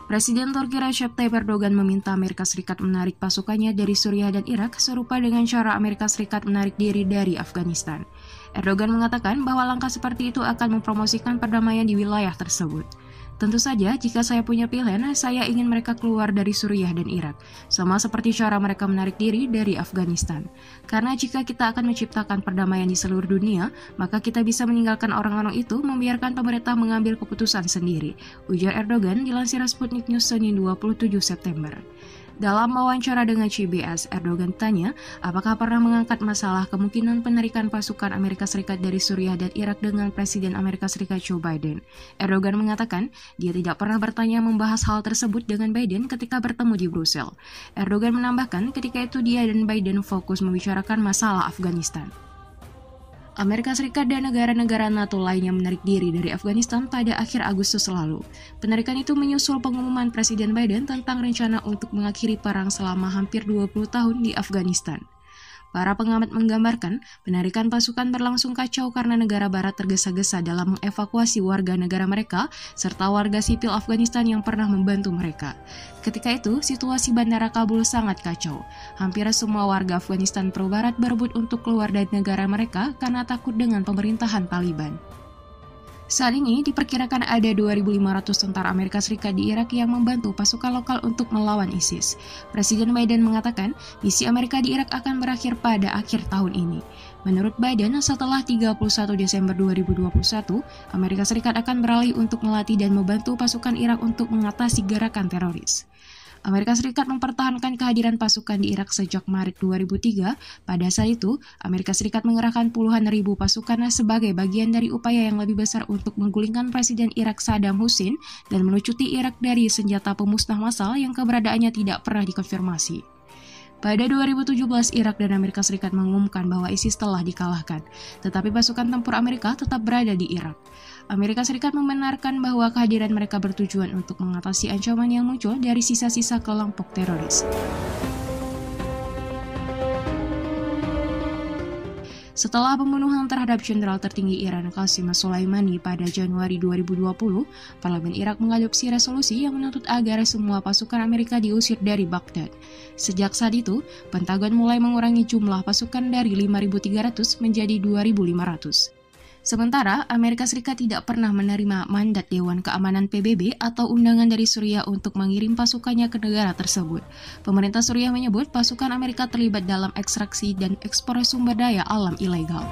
Presiden Turki Recep Tayyip Erdogan meminta Amerika Serikat menarik pasukannya dari Suriah dan Irak serupa dengan cara Amerika Serikat menarik diri dari Afghanistan. Erdogan mengatakan bahwa langkah seperti itu akan mempromosikan perdamaian di wilayah tersebut. Tentu saja, jika saya punya pilihan, saya ingin mereka keluar dari Suriah dan Irak, sama seperti cara mereka menarik diri dari Afghanistan. Karena jika kita akan menciptakan perdamaian di seluruh dunia, maka kita bisa meninggalkan orang-orang itu membiarkan pemerintah mengambil keputusan sendiri, ujar Erdogan dilansir Sputnik News Senin 27 September. Dalam wawancara dengan CBS, Erdogan tanya apakah pernah mengangkat masalah kemungkinan penarikan pasukan Amerika Serikat dari Suriah dan Irak dengan Presiden Amerika Serikat Joe Biden. Erdogan mengatakan dia tidak pernah bertanya membahas hal tersebut dengan Biden ketika bertemu di Brussel. Erdogan menambahkan ketika itu dia dan Biden fokus membicarakan masalah Afghanistan. Amerika Serikat dan negara-negara NATO lainnya menarik diri dari Afghanistan pada akhir Agustus lalu. Penarikan itu menyusul pengumuman Presiden Biden tentang rencana untuk mengakhiri perang selama hampir 20 tahun di Afghanistan. Para pengamat menggambarkan, penarikan pasukan berlangsung kacau karena negara barat tergesa-gesa dalam mengevakuasi warga negara mereka serta warga sipil Afghanistan yang pernah membantu mereka. Ketika itu, situasi bandara Kabul sangat kacau. Hampir semua warga Afghanistan pro-barat berebut untuk keluar dari negara mereka karena takut dengan pemerintahan Taliban. Saat ini diperkirakan ada 2.500 tentara Amerika Serikat di Irak yang membantu pasukan lokal untuk melawan ISIS. Presiden Biden mengatakan misi Amerika di Irak akan berakhir pada akhir tahun ini. Menurut Biden, setelah 31 Desember 2021, Amerika Serikat akan beralih untuk melatih dan membantu pasukan Irak untuk mengatasi gerakan teroris. Amerika Serikat mempertahankan kehadiran pasukan di Irak sejak Maret 2003. Pada saat itu, Amerika Serikat mengerahkan puluhan ribu pasukan sebagai bagian dari upaya yang lebih besar untuk menggulingkan Presiden Irak Saddam Hussein dan melucuti Irak dari senjata pemusnah massal yang keberadaannya tidak pernah dikonfirmasi. Pada 2017, Irak dan Amerika Serikat mengumumkan bahwa ISIS telah dikalahkan, tetapi pasukan tempur Amerika tetap berada di Irak. Amerika Serikat membenarkan bahwa kehadiran mereka bertujuan untuk mengatasi ancaman yang muncul dari sisa-sisa kelompok teroris. Setelah pembunuhan terhadap jenderal tertinggi Iran Qasem Soleimani pada Januari 2020, Parlemen Irak mengadopsi resolusi yang menuntut agar semua pasukan Amerika diusir dari Baghdad. Sejak saat itu, Pentagon mulai mengurangi jumlah pasukan dari 5.300 menjadi 2.500. Sementara, Amerika Serikat tidak pernah menerima mandat Dewan Keamanan PBB atau undangan dari Suriah untuk mengirim pasukannya ke negara tersebut. Pemerintah Suriah menyebut pasukan Amerika terlibat dalam ekstraksi dan ekspor sumber daya alam ilegal.